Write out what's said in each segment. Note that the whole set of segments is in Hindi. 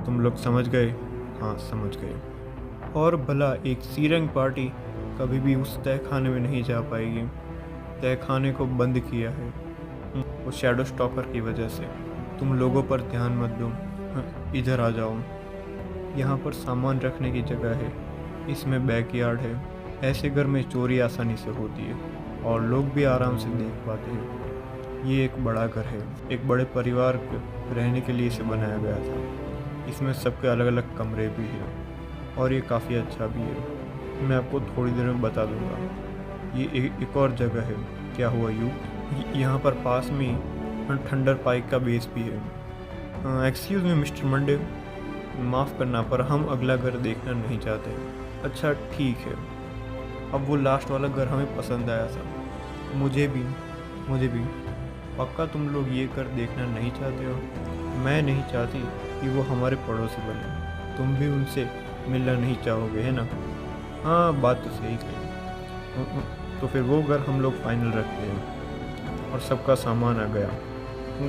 तुम लोग समझ गए? हाँ, समझ गए। और भला एक सी रैंक पार्टी कभी भी उस तहखाने में नहीं जा पाएगी। तहखाने को बंद किया है वो शैडो स्टॉकर की वजह से। तुम लोगों पर ध्यान मत दो। इधर आ जाओ। यहाँ पर सामान रखने की जगह है, इसमें बैकयार्ड है। ऐसे घर में चोरी आसानी से होती है और लोग भी आराम से देख पाते हैं। ये एक बड़ा घर है, एक बड़े परिवार के रहने के लिए इसे बनाया गया था। इसमें सबके अलग अलग कमरे भी हैं और ये काफ़ी अच्छा भी है। मैं आपको थोड़ी देर में बता दूंगा। ये एक और जगह है। क्या हुआ यू? यहाँ पर पास में ही थंडर पाइक का बेस भी है। एक्सक्यूज़ मी मिस्टर मंडे, माफ़ करना पर हम अगला घर देखना नहीं चाहते। अच्छा ठीक है। अब वो लास्ट वाला घर हमें पसंद आया था। मुझे भी। पक्का तुम लोग ये घर देखना नहीं चाहते हो? मैं नहीं चाहती कि वो हमारे पड़ोसी बने। तुम भी उनसे मिलना नहीं चाहोगे, है ना? हाँ, बात तो सही कही। तो फिर वो घर हम लोग फाइनल रखते हैं। और सबका सामान आ गया।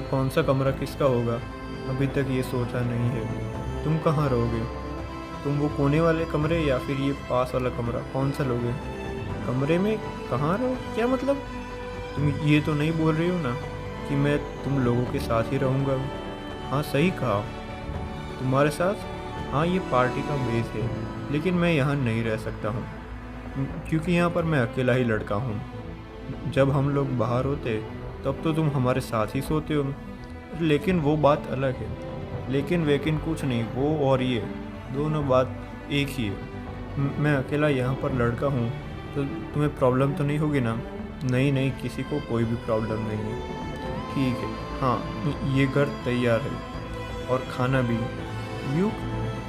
कौन सा कमरा किसका होगा अभी तक ये सोचा नहीं है। तुम कहाँ रहोगे? तुम वो कोने वाले कमरे या फिर ये पास वाला कमरा, कौन सा लोगे? कमरे में कहाँ रहो? क्या मतलब? तुम ये तो नहीं बोल रही हो ना कि मैं तुम लोगों के साथ ही रहूँगा? हाँ, सही कहा। तुम्हारे साथ? हाँ, ये पार्टी का बेस है, लेकिन मैं यहाँ नहीं रह सकता हूँ क्योंकि यहाँ पर मैं अकेला ही लड़का हूँ। जब हम लोग बाहर होते तब तो तुम हमारे साथ ही सोते हो, लेकिन वो बात अलग है। लेकिन कुछ नहीं, वो और ये दोनों बात एक ही है। मैं अकेला यहाँ पर लड़का हूँ तो तुम्हें प्रॉब्लम तो नहीं होगी ना? नहीं, किसी को कोई भी प्रॉब्लम नहीं है। ठीक है। हाँ, ये घर तैयार है और खाना भी।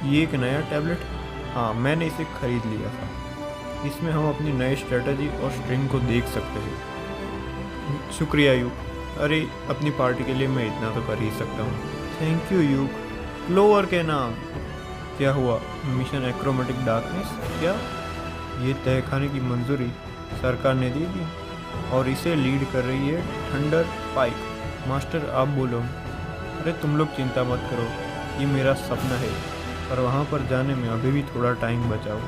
ये एक नया टैबलेट? हाँ, मैंने इसे खरीद लिया था। इसमें हम अपनी नई स्ट्रेटजी और स्ट्रिंग को देख सकते हैं। शुक्रिया यू। अरे, अपनी पार्टी के लिए मैं इतना तो कर ही सकता हूँ। Thank you you. क्लोवर के नाम। क्या हुआ? Mission achromatic darkness? क्या ये तहखाने की मंजूरी सरकार ने दी थी और इसे लीड कर रही है थंडर पाइक? मास्टर आप बोलो। अरे तुम लोग चिंता मत करो, ये मेरा सपना है, पर वहाँ पर जाने में अभी भी थोड़ा टाइम बचाओ।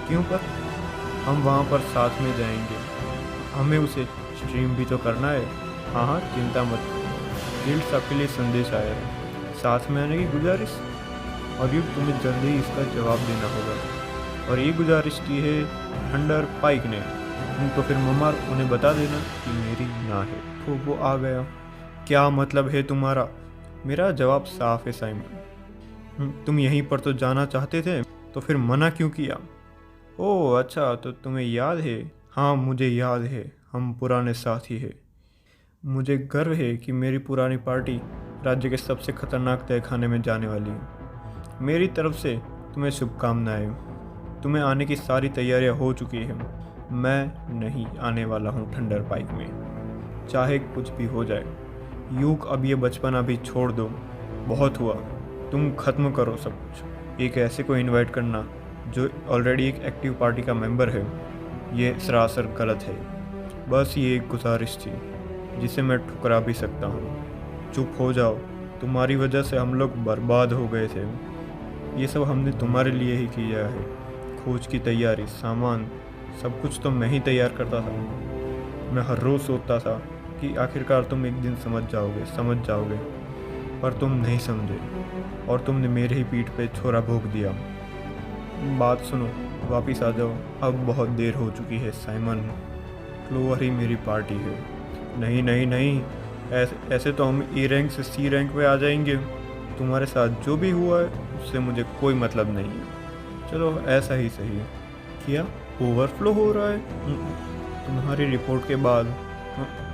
क्यों पर? हम वहाँ पर साथ में जाएंगे, हमें उसे स्ट्रीम भी तो करना है। हाँ, चिंता मत करो। गिल्ड आपके लिए संदेश आया है, साथ में आने की गुजारिश। और ये तुम्हें जल्दी ही इसका जवाब देना होगा। और ये गुजारिश की है थंडर पाइक ने। तो फिर मम्मा उन्हें बता देना कि मेरी ना है। तो वो आ गया। क्या मतलब है तुम्हारा? मेरा जवाब साफ है साइमन। तुम यहीं पर तो जाना चाहते थे, तो फिर मना क्यों किया? ओह अच्छा, तो तुम्हें याद है? हाँ, मुझे याद है, हम पुराने साथी हैं। मुझे गर्व है कि मेरी पुरानी पार्टी राज्य के सबसे खतरनाक तहखाने में जाने वाली है। मेरी तरफ से तुम्हें शुभकामनाएं। तुम्हें आने की सारी तैयारियां हो चुकी हैं। मैं नहीं आने वाला हूँ थंडर पाइक में, चाहे कुछ भी हो जाए। यूक, अब ये बचपना भी छोड़ दो, बहुत हुआ। तुम ख़त्म करो सब कुछ। एक ऐसे को इनवाइट करना जो ऑलरेडी एक एक्टिव पार्टी का मेंबर है, ये सरासर गलत है। बस ये एक गुजारिश थी जिसे मैं ठुकरा भी सकता हूँ। चुप हो जाओ, तुम्हारी वजह से हम लोग बर्बाद हो गए थे। ये सब हमने तुम्हारे लिए ही किया है। खोज की तैयारी, सामान, सब कुछ तो मैं ही तैयार करता था। मैं हर रोज़ सोचता था कि आखिरकार तुम एक दिन समझ जाओगे, पर तुम नहीं समझे और तुमने मेरे ही पीठ पे छोरा भोंक दिया। बात सुनो, वापिस आ जाओ, अब बहुत देर हो चुकी है साइमन। क्लोवर ही मेरी पार्टी है। नहीं, ऐसे तो हम ए रैंक से सी रैंक पे आ जाएंगे। तुम्हारे साथ जो भी हुआ है उससे मुझे कोई मतलब नहीं है। चलो ऐसा ही सही है। क्या ओवरफ्लो हो रहा है? तुम्हारी रिपोर्ट के बाद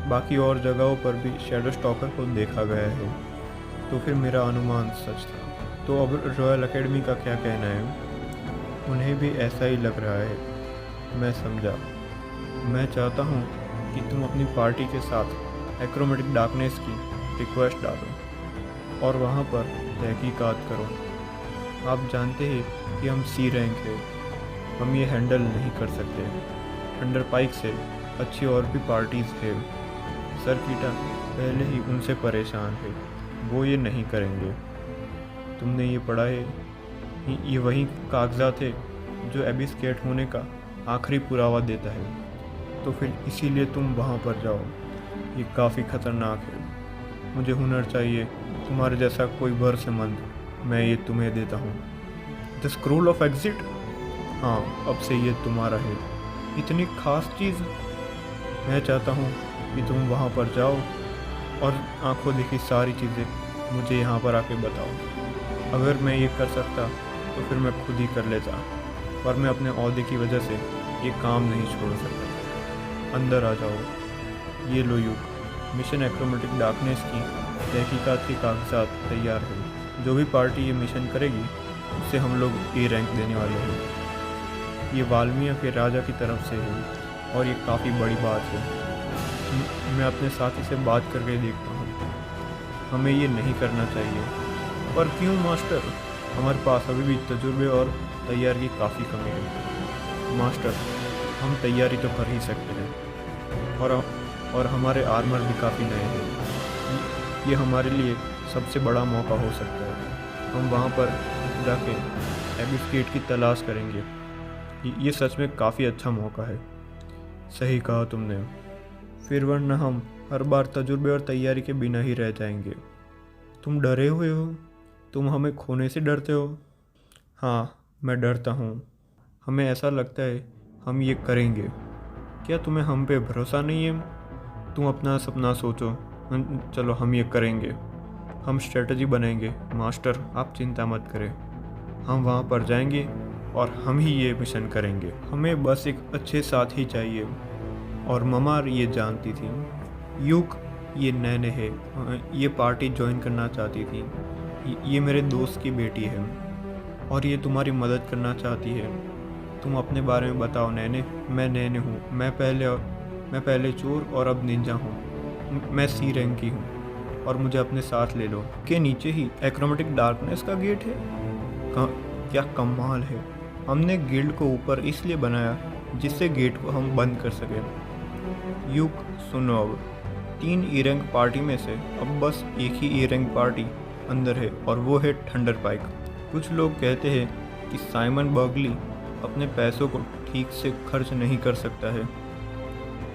बाकी और जगहों पर भी शैडो स्टॉकर को देखा गया है, तो फिर मेरा अनुमान सच था। तो अब रॉयल एकेडमी का क्या कहना है? उन्हें भी ऐसा ही लग रहा है। मैं समझा। मैं चाहता हूँ कि तुम अपनी पार्टी के साथ एक्रोमेटिक डार्कनेस की रिक्वेस्ट डालो और वहाँ पर तहकीकात करो। आप जानते हैं कि हम सी रैंक है, हम ये हैंडल नहीं कर सकते। थंडर पाइक से अच्छी और भी पार्टीज़ है। सर कीटा पहले ही उनसे परेशान है, वो ये नहीं करेंगे। तुमने ये पढ़ा है? ये वही कागजात है जो एबिस गेट होने का आखिरी पुरावा देता है। तो फिर इसीलिए तुम वहाँ पर जाओ। ये काफ़ी ख़तरनाक है। मुझे हुनर चाहिए, तुम्हारे जैसा कोई भरोसेमंद। मैं ये तुम्हें देता हूँ। The scroll of exit. हाँ, अब से ये तुम्हारा है। इतनी खास चीज़। मैं चाहता हूँ कि तुम वहाँ पर जाओ और आंखों देखी सारी चीज़ें मुझे यहाँ पर आके बताओ। अगर मैं ये कर सकता तो फिर मैं खुद ही कर लेता, पर मैं अपने ओहदे की वजह से ये काम नहीं छोड़ सकता। अंदर आ जाओ। ये लो युग, मिशन एक्रोमेटिक डार्कनेस की तहकीकात के कागजात तैयार है। जो भी पार्टी ये मिशन करेगी उसे हम लोग ए रैंक देने वाले हैं। ये वाल्मीया के राजा की तरफ से है और ये काफ़ी बड़ी बात है। मैं अपने साथी से बात करके देखता हूँ। हमें ये नहीं करना चाहिए। पर क्यों मास्टर? हमारे पास अभी भी तजुर्बे और तैयारी की काफ़ी कमी है। मास्टर, हम तैयारी तो कर ही सकते हैं और हमारे आर्मर भी काफ़ी नए हैं। ये हमारे लिए सबसे बड़ा मौका हो सकता है। हम वहाँ पर जाके एबिस गेट की तलाश करेंगे। ये सच में काफ़ी अच्छा मौका है। सही कहा तुमने। फिर वरना हम हर बार तजुर्बे और तैयारी के बिना ही रह जाएंगे। तुम डरे हुए हो? तुम हमें खोने से डरते हो? हाँ, मैं डरता हूँ। हमें ऐसा लगता है हम ये करेंगे। क्या तुम्हें हम पे भरोसा नहीं है? तुम अपना सपना सोचो। चलो, हम ये करेंगे। हम स्ट्रेटजी बनाएंगे। मास्टर, आप चिंता मत करें। हम वहाँ पर जाएंगे और हम ही ये मिशन करेंगे। हमें बस एक अच्छे साथी चाहिए। और ममार ये जानती थी। युग, ये नैने है। ये पार्टी ज्वाइन करना चाहती थी। ये मेरे दोस्त की बेटी है और ये तुम्हारी मदद करना चाहती है। तुम अपने बारे में बताओ नैने। मैं नैने हूँ। मैं पहले चोर और अब निंजा हूँ। मैं सी रैंक की हूँ और मुझे अपने साथ ले लो। के नीचे ही एक्रोमेटिक डार्कनेस का गेट है। क्या कमाल है। हमने गिल्ड को ऊपर इसलिए बनाया जिससे गेट को हम बंद कर सकें। युग, सुनो, अब 3 ई रैंक पार्टी में से अब बस एक ही ई रैंक पार्टी अंदर है और वो है थंडर पाइक। कुछ लोग कहते हैं कि साइमन बर्गली अपने पैसों को ठीक से खर्च नहीं कर सकता है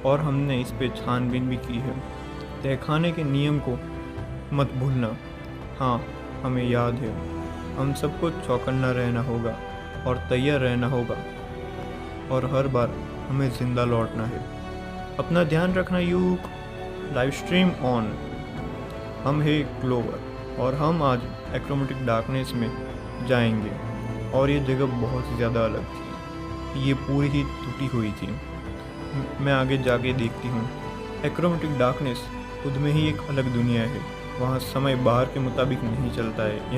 और हमने इस पे छानबीन भी की है। तहखाने के नियम को मत भूलना। हाँ, हमें याद है। हम सबको चौकन्ना रहना होगा और तैयार रहना होगा और हर बार हमें ज़िंदा लौटना है। अपना ध्यान रखना युग। Live stream on. हम है क्लोवर और हम आज एक्रोमेटिक डार्कनेस में जाएंगे और ये जगह बहुत ही ज़्यादा अलग थी। ये पूरी ही टूटी हुई थी। मैं आगे जाके देखती हूँ। एक्रोमेटिक डार्कनेस खुद में ही एक अलग दुनिया है। वहाँ समय बाहर के मुताबिक नहीं चलता है।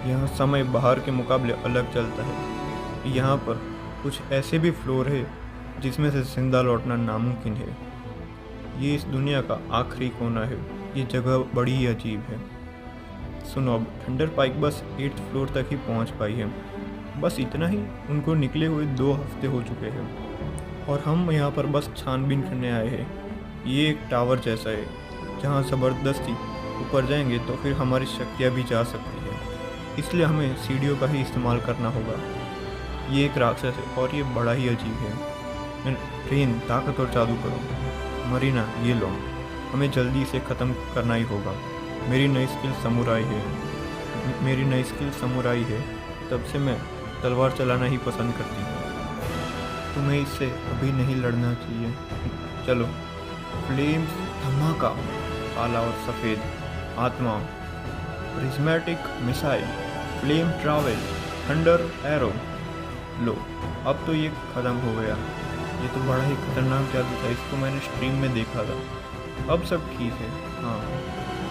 यहाँ समय बाहर के मुकाबले अलग चलता है। यहाँ पर कुछ ऐसे भी फ्लोर है जिसमें से जिंदा लौटना नामुमकिन है। ये इस दुनिया का आखिरी कोना है। ये जगह बड़ी ही अजीब है। सुनो, अब थंडर पाइक बस 8th फ्लोर तक ही पहुँच पाई है। बस इतना ही। उनको निकले हुए 2 हफ्ते हो चुके हैं और हम यहाँ पर बस छानबीन करने आए हैं। ये एक टावर जैसा है जहाँ ज़बरदस्ती ऊपर जाएंगे तो फिर हमारी शक्तियाँ भी जा सकती है। इसलिए हमें सीढ़ियों का ही इस्तेमाल करना होगा। ये एक राक्षस है और ये बड़ा ही अजीब है। रेन, ताकत और जादू करो। मरीना, ये लो। हमें जल्दी इसे ख़त्म करना ही होगा। मेरी नई स्किल समुराई है। तब से मैं तलवार चलाना ही पसंद करती हूँ। तुम्हें इससे अभी नहीं लड़ना चाहिए। चलो। फ्लेम्स, धमाका, काला और सफ़ेद, आत्मा, prismatic missile, flame travel, thunder arrow. लो, अब तो ये ख़त्म हो गया। ये तो बड़ा ही खतरनाक जादू था। इसको मैंने स्ट्रीम में देखा था। अब सब ठीक है। हाँ,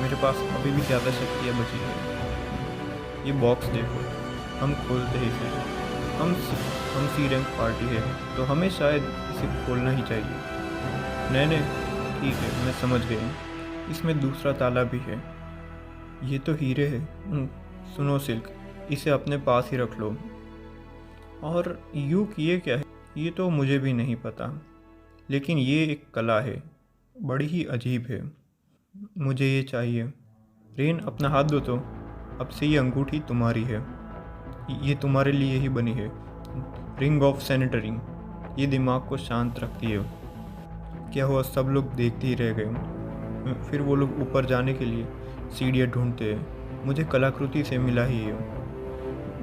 मेरे पास अभी भी ज़्यादा शक्तियाँ बची हैं। ये बॉक्स देखो। हम खोलते ही इसे। हम सी रैंक पार्टी है तो हमें शायद इसे खोलना ही चाहिए। नहीं, ठीक है, मैं समझ गई। इसमें दूसरा ताला भी है। ये तो हीरे है। सुनो सिल्क, इसे अपने पास ही रख लो। और ये क्या है? ये तो मुझे भी नहीं पता, लेकिन ये एक कला है, बड़ी ही अजीब है। मुझे ये चाहिए। रेन, अपना हाथ दो तो। अब से ये अंगूठी तुम्हारी है, ये तुम्हारे लिए ही बनी है। रिंग ऑफ सैनिटरिंग, ये दिमाग को शांत रखती है। क्या हुआ, सब लोग देखते ही रह गए। फिर वो लोग ऊपर जाने के लिए सीढ़ियाँ ढूंढते हैं। मुझे कलाकृति से मिला ही है,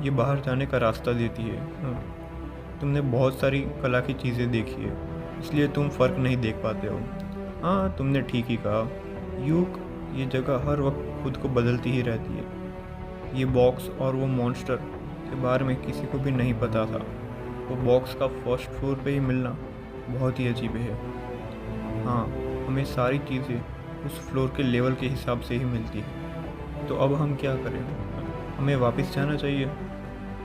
ये बाहर जाने का रास्ता देती है। तुमने बहुत सारी कला की चीज़ें देखी है, इसलिए तुम फ़र्क नहीं देख पाते हो। हाँ, तुमने ठीक ही कहा यूक, ये जगह हर वक्त खुद को बदलती ही रहती है। ये बॉक्स और वो मॉन्स्टर के बारे में किसी को भी नहीं पता था। वो बॉक्स का फर्स्ट फ्लोर पे ही मिलना बहुत ही अजीब है। हाँ, हमें सारी चीज़ें उस फ्लोर के लेवल के हिसाब से ही मिलती है। तो अब हम क्या करें? हमें वापस जाना चाहिए।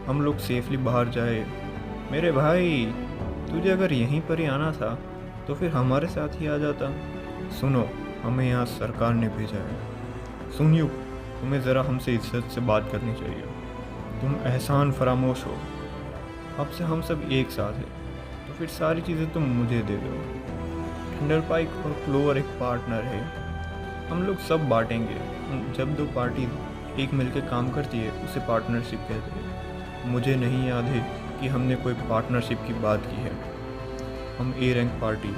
हम लोग सेफली बाहर जाए। मेरे भाई, तुझे अगर यहीं पर ही आना था तो फिर हमारे साथ ही आ जाता। सुनो, हमें यहाँ सरकार ने भेजा है। सुनियो, तुम्हें ज़रा हमसे इज्जत से बात करनी चाहिए। तुम एहसान फरामोश हो। अब से हम सब एक साथ हैं, तो फिर सारी चीज़ें तुम मुझे दे दो। थंडरपाइक और क्लोवर एक पार्टनर है, हम लोग सब बांटेंगे। जब दो पार्टी एक मिलकर काम करती है उसे पार्टनरशिप कहते हैं। मुझे नहीं याद है कि हमने कोई पार्टनरशिप की बात की है। हम ए रैंक पार्टी,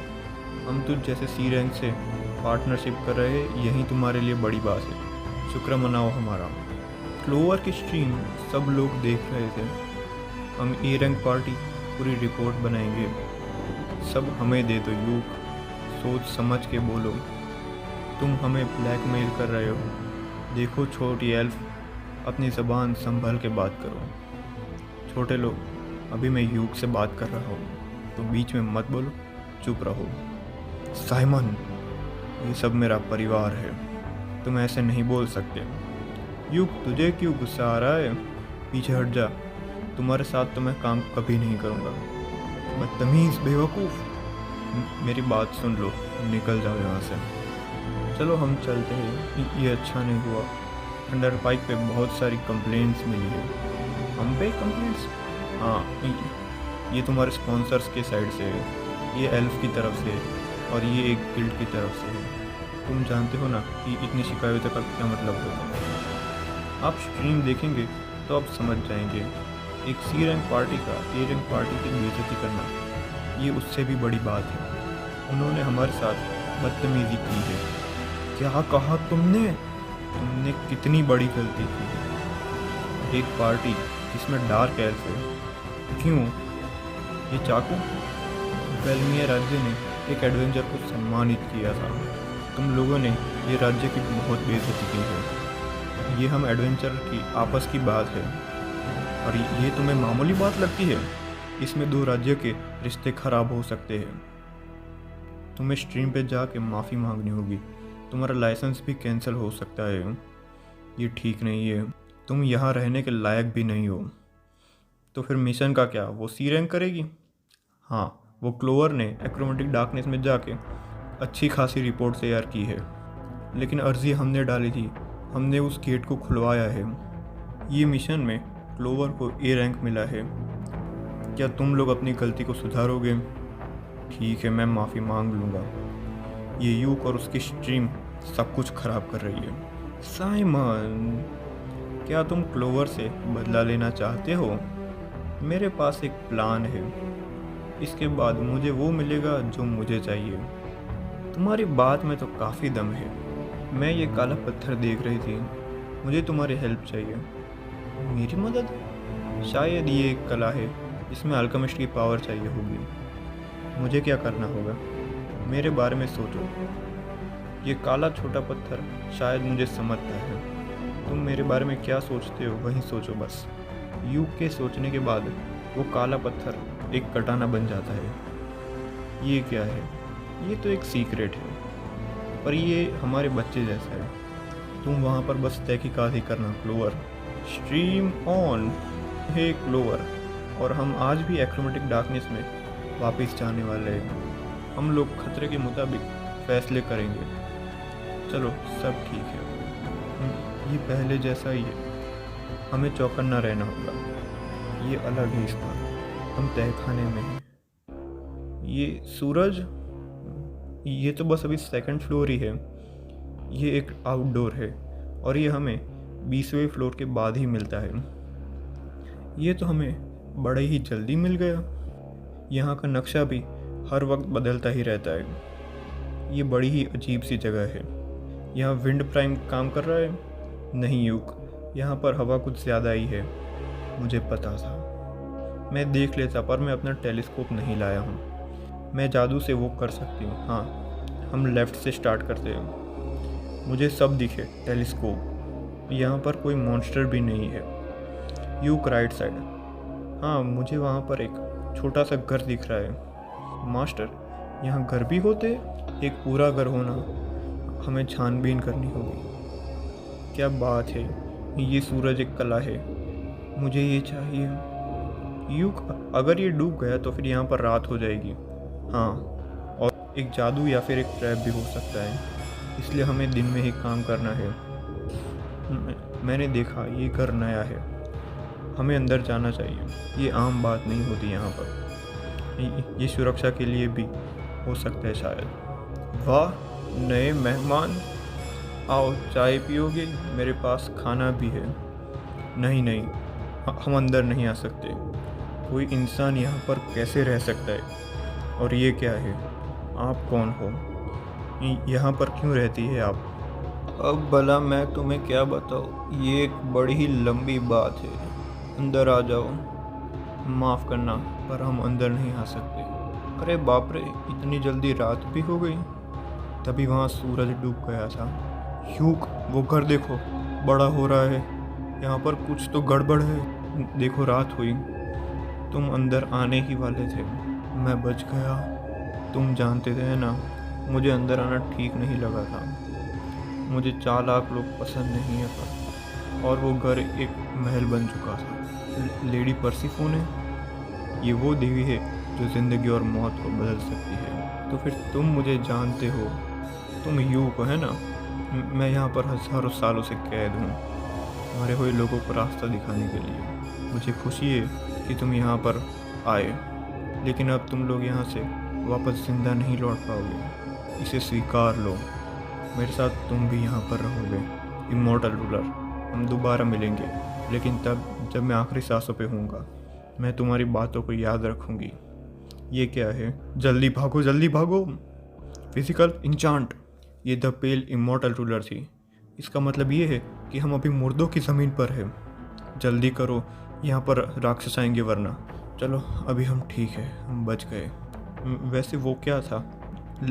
हम तुझ जैसे सी रैंक से पार्टनरशिप कर रहे हैं, यही तुम्हारे लिए बड़ी बात है। शुक्र मनाओ हमारा। क्लोवर की स्ट्रीम सब लोग देख रहे थे। हम ए रैंक पार्टी पूरी रिपोर्ट बनाएंगे। सब हमें दे दो यूक, सोच समझ के बोलो। तुम हमें ब्लैकमेल कर रहे हो। देखो छोटी एल्फ, अपनी ज़बान संभल के बात करो। छोटे लोग, अभी मैं यूक से बात कर रहा हूँ, तो बीच में मत बोलो, चुप रहो। साइमन, ये सब मेरा परिवार है, तुम ऐसे नहीं बोल सकते। यूक, तुझे क्यों गुस्सा आ रहा है? पीछे हट जा, तुम्हारे साथ तो मैं काम कभी नहीं करूँगा। बदतमीज़, बेवकूफ़। मेरी बात सुन लो, निकल जाओ यहाँ से। चलो हम चलते हैं, ये अच्छा नहीं हुआ। थंडरपाइक पे बहुत सारी कंप्लेंट्स मिली है। हम पे कंप्लेंट्स? हाँ, ये तुम्हारे स्पॉन्सर्स के साइड से है, ये एल्फ की तरफ से है और ये एक गिल्ड की तरफ से है। तुम जानते हो ना कि इतनी शिकायतों का क्या मतलब होता है। आप स्ट्रीम देखेंगे तो आप समझ जाएंगे। एक सी रैंक पार्टी का ए रैंक पार्टी की बेइज्जती करना, ये उससे भी बड़ी बात है। उन्होंने हमारे साथ बदतमीज़ी की है। क्या कहा तुमने? तुमने कितनी बड़ी गलती की। एक पार्टी जिसमें डार्क एल्फ है। क्यों? ये चाकू? वेलमिया राज्य ने एक एडवेंचर को सम्मानित किया था। तुम लोगों ने ये राज्य की बहुत बेइज्जती की है। ये हम एडवेंचर की आपस की बात है और ये तुम्हें मामूली बात लगती है? इसमें दो राज्यों के रिश्ते खराब हो सकते हैं। तुम्हें स्ट्रीम पे जाके माफ़ी मांगनी होगी। तुम्हारा लाइसेंस भी कैंसिल हो सकता है। ये ठीक नहीं है। तुम यहाँ रहने के लायक भी नहीं हो। तो फिर मिशन का क्या? वो सी रैंक करेगी? हाँ, वो क्लोवर ने एक्रोमेटिक डार्कनेस में जाके अच्छी खासी रिपोर्ट तैयार की है, लेकिन अर्जी हमने डाली थी। हमने उस गेट को खुलवाया है। ये मिशन में क्लोवर को ए रैंक मिला है। क्या तुम लोग अपनी गलती को सुधारोगे? ठीक है, मैं माफ़ी मांग लूँगा। ये यूक और उसकी स्ट्रीम सब कुछ खराब कर रही है। साइमन, क्या तुम क्लोवर से बदला लेना चाहते हो? मेरे पास एक प्लान है। इसके बाद मुझे वो मिलेगा जो मुझे चाहिए। तुम्हारी बात में तो काफ़ी दम है। मैं ये काला पत्थर देख रही थी। मुझे तुम्हारी हेल्प चाहिए। मेरी मदद? शायद ये एक कला है जिसमें अल्केमिस्ट की पावर चाहिए होगी। मुझे क्या करना होगा? मेरे बारे में सोचो। ये काला छोटा पत्थर शायद मुझे समझता है। तुम मेरे बारे में क्या सोचते हो वही सोचो बस। यूक के सोचने के बाद वो काला पत्थर एक कटाना बन जाता है। ये क्या है? ये तो एक सीक्रेट है, पर ये हमारे बच्चे जैसा है। तुम वहाँ पर बस तहकीकात ही करना Clover. Stream on. Hey Clover, और हम आज भी एक्रोमेटिक डार्कनेस में वापस जाने वाले हैं। हम लोग खतरे के मुताबिक फैसले करेंगे। चलो, सब ठीक है। ये पहले जैसा ही है। हमें चौकन्ना रहना होगा। ये अलग ही स्थान, हम तहखाने में हैं। ये सूरज, ये तो बस अभी सेकंड फ्लोर ही है। ये एक आउटडोर है और ये हमें 20वें फ्लोर के बाद ही मिलता है। ये तो हमें बड़े ही जल्दी मिल गया। यहाँ का नक्शा भी हर वक्त बदलता ही रहता है। ये बड़ी ही अजीब सी जगह है। यहाँ विंड प्राइम काम कर रहा है? नहीं यूक, यहाँ पर हवा कुछ ज़्यादा ही है। मुझे पता था, मैं देख लेता, पर मैं अपना टेलीस्कोप नहीं लाया हूँ। मैं जादू से वो कर सकती हूँ। हाँ, हम लेफ़्ट से स्टार्ट करते हैं। मुझे सब दिखे टेलीस्कोप। यहाँ पर कोई मॉन्स्टर भी नहीं है। यूक राइट साइड। हाँ, मुझे वहाँ पर एक छोटा सा घर दिख रहा है। मास्टर, यहाँ घर भी होते? एक पूरा घर होना, हमें छानबीन करनी होगी। क्या बात है, ये सूरज एक कला है। मुझे ये चाहिए। यूक, अगर ये डूब गया तो फिर यहाँ पर रात हो जाएगी। हाँ, और एक जादू या फिर एक ट्रैप भी हो सकता है, इसलिए हमें दिन में ही काम करना है। मैंने देखा ये घर नया है, हमें अंदर जाना चाहिए। ये आम बात नहीं होती यहाँ पर। ये सुरक्षा के लिए भी हो सकता है शायद। वाह, नए मेहमान, आओ चाय पियोगे? मेरे पास खाना भी है। नहीं नहीं, हम अंदर नहीं आ सकते। कोई इंसान यहाँ पर कैसे रह सकता है? और ये क्या है? आप कौन हो? यहाँ पर क्यों रहती है आप? अब भला मैं तुम्हें क्या बताऊँ, ये एक बड़ी ही लंबी बात है। अंदर आ जाओ। माफ़ करना, पर हम अंदर नहीं आ सकते। अरे बाप रे, इतनी जल्दी रात भी हो गई। तभी वहाँ सूरज डूब गया था। यूक, वो घर देखो, बड़ा हो रहा है। यहाँ पर कुछ तो गड़बड़ है। देखो, रात हुई। तुम अंदर आने ही वाले थे, मैं बच गया। तुम जानते थे ना, मुझे अंदर आना ठीक नहीं लगा था। मुझे चालाक लोग पसंद नहीं है पर, और वो घर एक महल बन चुका था। लेडी पर्सिफोने, ये वो देवी है जो ज़िंदगी और मौत को बदल सकती है। तो फिर तुम मुझे जानते हो, तुम यूक हो, है ना? मैं यहाँ पर हज़ारों सालों से कैद हूँ, मरे हुए लोगों को रास्ता दिखाने के लिए। मुझे खुशी है कि तुम यहाँ पर आए, लेकिन अब तुम लोग यहाँ से वापस जिंदा नहीं लौट पाओगे। इसे स्वीकार लो। मेरे साथ तुम भी यहाँ पर रहोगे, इमॉर्टल रूलर। हम दोबारा मिलेंगे, लेकिन तब जब मैं आखिरी सांसों पे हूँगा। मैं तुम्हारी बातों को याद रखूँगी। ये क्या है? जल्दी भागो, जल्दी भागो। Physical enchant. ये द पेल इमॉर्टल रूलर थी। इसका मतलब ये है कि हम अभी मुर्दों की ज़मीन पर हैं। जल्दी करो, यहाँ पर राक्षस आएंगे वरना। चलो, अभी हम ठीक है, हम बच गए। वैसे वो क्या था?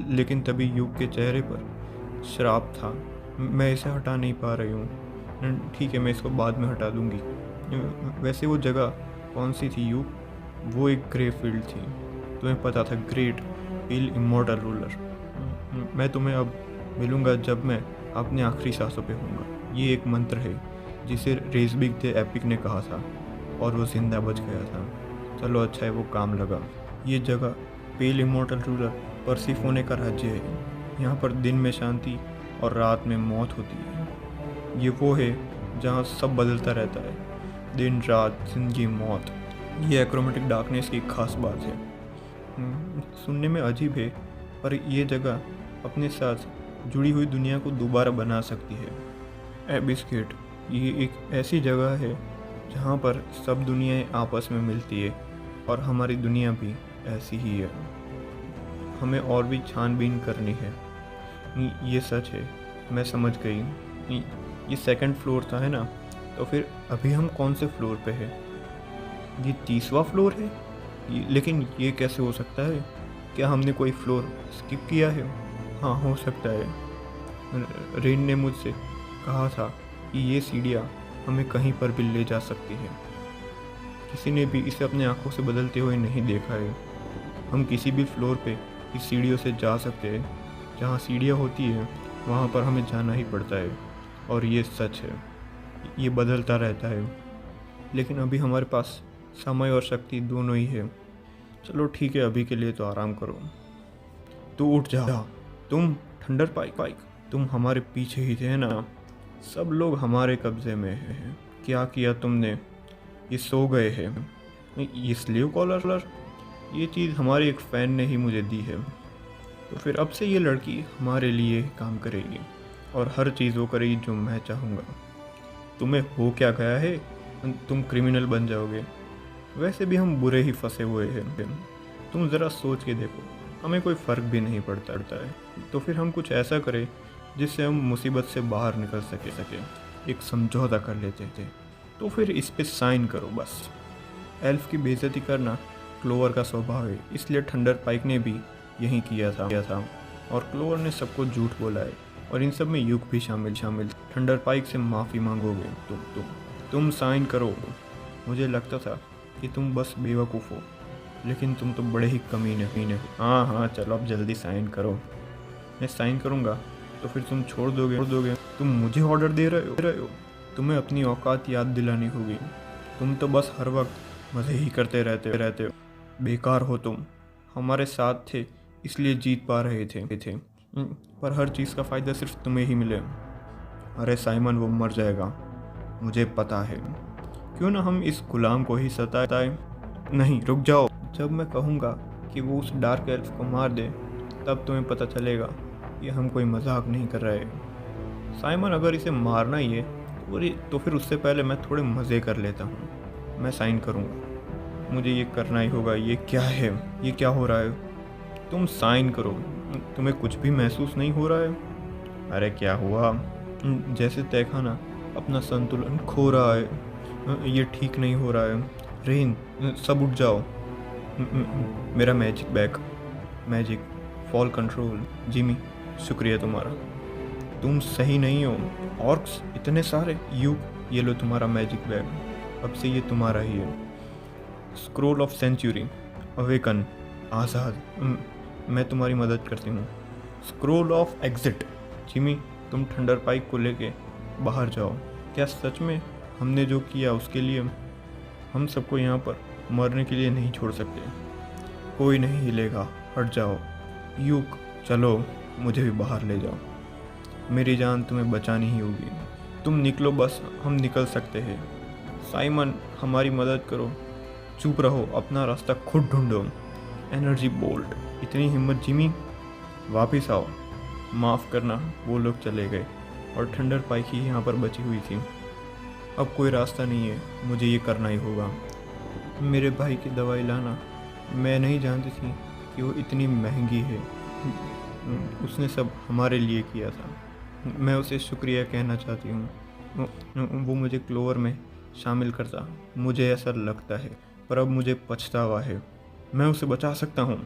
लेकिन तभी यूक के चेहरे पर श्राप था। मैं इसे हटा नहीं पा रही हूँ। ठीक है, मैं इसको बाद में हटा दूँगी। वैसे वो जगह कौन सी थी यूक? वो एक ग्रे फील्ड थी। तुम्हें पता था, ग्रेट पेल इमॉर्टल रूलर। मैं तुम्हें अब मिलूँगा जब मैं अपने आखिरी सांसों पे हूँगा। ये एक मंत्र है जिसे रेज़बिग द एपिक ने कहा था, और वो जिंदा बच गया था। चलो, अच्छा है वो काम लगा। ये जगह पेल इमॉर्टल रूलर पर्सिफोने का राज्य है। यहाँ पर दिन में शांति और रात में मौत होती है। ये वो है जहाँ सब बदलता रहता है, दिन रात, जिंदगी मौत। ये एक्रोमेटिक डार्कनेस की खास बात है। सुनने में अजीब है, पर यह जगह अपने साथ जुड़ी हुई दुनिया को दोबारा बना सकती है। एबिस गेट, ये एक ऐसी जगह है जहाँ पर सब दुनियाएं आपस में मिलती है, और हमारी दुनिया भी ऐसी ही है। हमें और भी छानबीन करनी है। ये सच है, मैं समझ गई। ये सेकंड फ्लोर था, है ना? तो फिर अभी हम कौन से फ्लोर पे है? ये 30वां फ्लोर है। लेकिन ये कैसे हो सकता है? क्या हमने कोई फ्लोर स्किप किया है? हाँ, हो सकता है। रेन ने मुझसे कहा था कि ये सीढ़ियाँ हमें कहीं पर भी ले जा सकती है। किसी ने भी इसे अपने आंखों से बदलते हुए नहीं देखा है। हम किसी भी फ्लोर पे इस सीढ़ियों से जा सकते हैं। जहाँ सीढ़ियाँ होती है वहाँ पर हमें जाना ही पड़ता है, और ये सच है। ये बदलता रहता है, लेकिन अभी हमारे पास समय और शक्ति दोनों ही है। चलो ठीक है, अभी के लिए तो आराम करो। तू उठ जा। तुम थंडर पाइक, तुम हमारे पीछे ही थे, है ना? सब लोग हमारे कब्जे में हैं। क्या किया तुमने? ये सो गए हैं। ये स्लीव कॉलर, ये चीज़ हमारे एक फ़ैन ने ही मुझे दी है। तो फिर अब से ये लड़की हमारे लिए काम करेगी, और हर चीज़ वो करेगी जो मैं चाहूँगा। तुम्हें हो क्या गया है? तुम क्रिमिनल बन जाओगे। वैसे भी हम बुरे ही फंसे हुए हैं। तुम ज़रा सोच के देखो, हमें कोई फ़र्क भी नहीं पड़ता है। तो फिर हम कुछ ऐसा करें जिससे हम मुसीबत से बाहर निकल सके। एक समझौता कर लेते थे। तो फिर इस पे साइन करो बस। एल्फ की बेइज्जती करना क्लोवर का स्वभाव है, इसलिए थंडर पाइक ने भी यही किया था। और क्लोवर ने सबको झूठ बोला है, और इन सब में युग भी शामिल। थंडर पाइक से माफ़ी मांगोगे तुम साइन करो। मुझे लगता था कि तुम बस बेवकूफ़ हो, लेकिन तुम तो बड़े ही कमीने हो। हाँ चलो अब जल्दी साइन करो। मैं साइन करूँगा तो फिर तुम छोड़ दोगे। तुम मुझे ऑर्डर दे रहे हो। तुम्हें अपनी औकात याद दिलानी होगी। तुम तो बस हर वक्त मज़े ही करते रहते हो। बेकार हो तुम। हमारे साथ थे इसलिए जीत पा रहे थे। पर हर चीज़ का फ़ायदा सिर्फ तुम्हें ही मिले। अरे साइमन, वो मर जाएगा, मुझे पता है। क्यों ना हम इस गुलाम को ही सताएं? नहीं, रुक जाओ। जब मैं कहूँगा कि वो उस डार्क एल्फ को मार दे, तब तुम्हें पता चलेगा कि हम कोई मजाक नहीं कर रहे। साइमन, अगर इसे मारना ही है तो फिर उससे पहले मैं थोड़े मज़े कर लेता हूँ। मैं साइन करूँगा, मुझे ये करना ही होगा। ये क्या है? ये क्या हो रहा है? तुम साइन करो। तुम्हें कुछ भी महसूस नहीं हो रहा है? अरे क्या हुआ? जैसे तहखाना अपना संतुलन खो रहा है। ये ठीक नहीं हो रहा है। रेन, सब उठ जाओ। मेरा magic bag, magic fall control. Jimmy, शुक्रिया तुम्हारा। तुम सही नहीं हो। ऑर्क्स इतने सारे। ये लो तुम्हारा मैजिक बैग, अब से ये तुम्हारा ही है। स्क्रोल ऑफ सेंचुरी, अवेकन, आज़ाद। मैं तुम्हारी मदद करती हूँ। Scroll of exit. जिमी, तुम थंडर पाइक को लेके बाहर जाओ। क्या सच में हमने जो किया उसके लिए? हम सबको यहाँ पर मरने के लिए नहीं छोड़ सकते। कोई नहीं हिलेगा, हट जाओ। यूक, चलो मुझे भी बाहर ले जाओ। मेरी जान तुम्हें बचानी ही होगी। तुम निकलो बस, हम निकल सकते हैं। साइमन, हमारी मदद करो। चुप रहो, अपना रास्ता खुद ढूंढो। Energy bolt. इतनी हिम्मत जिमी, वापस आओ। माफ़ करना, वो लोग चले गए और थंडर पाइक ही यहाँ पर बची हुई थी। अब कोई रास्ता नहीं है, मुझे ये करना ही होगा। मेरे भाई की दवाई लाना। मैं नहीं जानती थी कि वो इतनी महंगी है। उसने सब हमारे लिए किया था। मैं उसे शुक्रिया कहना चाहती हूँ। वो मुझे क्लोवर में शामिल करता, मुझे ऐसा लगता है, पर अब मुझे पछतावा है। मैं उसे बचा सकता हूँ।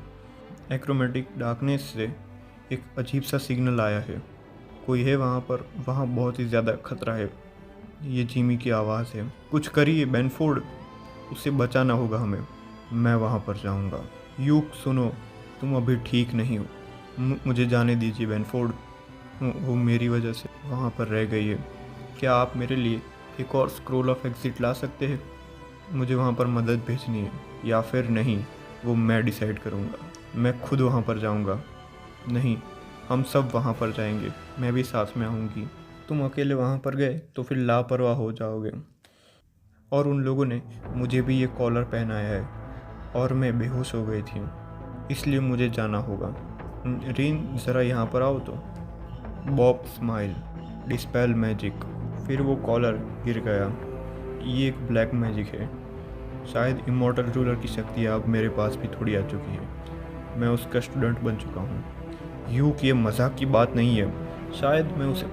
एक्रोमेटिक डार्कनेस से एक अजीब सा सिग्नल आया है। कोई है वहाँ पर, वहाँ बहुत ही ज़्यादा खतरा है। ये जिमी की आवाज़ है। कुछ करिए बेनफोर्ड, उसे बचाना होगा हमें। मैं वहाँ पर जाऊँगा। यूक, सुनो, तुम अभी ठीक नहीं हो। मुझे जाने दीजिए बेनफोर्ड। वो मेरी वजह से वहाँ पर रह गई है। क्या आप मेरे लिए एक और स्क्रोल ऑफ एग्जिट ला सकते हैं? मुझे वहाँ पर मदद भेजनी है, या फिर नहीं, वो मैं डिसाइड करूँगा। मैं खुद वहाँ पर जाऊँगा। नहीं, हम सब वहाँ पर जाएंगे, मैं भी साथ में आऊँगी। तुम अकेले वहाँ पर गए तो फिर लापरवाह हो जाओगे। और उन लोगों ने मुझे भी ये कॉलर पहनाया है और मैं बेहोश हो गई थी, इसलिए मुझे जाना होगा। रीन, ज़रा यहाँ पर आओ तो। Bob smile, dispel magic. फिर वो कॉलर गिर गया। ये एक ब्लैक मैजिक है। शायद इमॉर्टल रूलर की शक्ति अब मेरे पास भी थोड़ी आ चुकी है। मैं उसका स्टूडेंट बन चुका हूँ। यूँ कि ये मजाक की बात नहीं है। शायद मैं उसे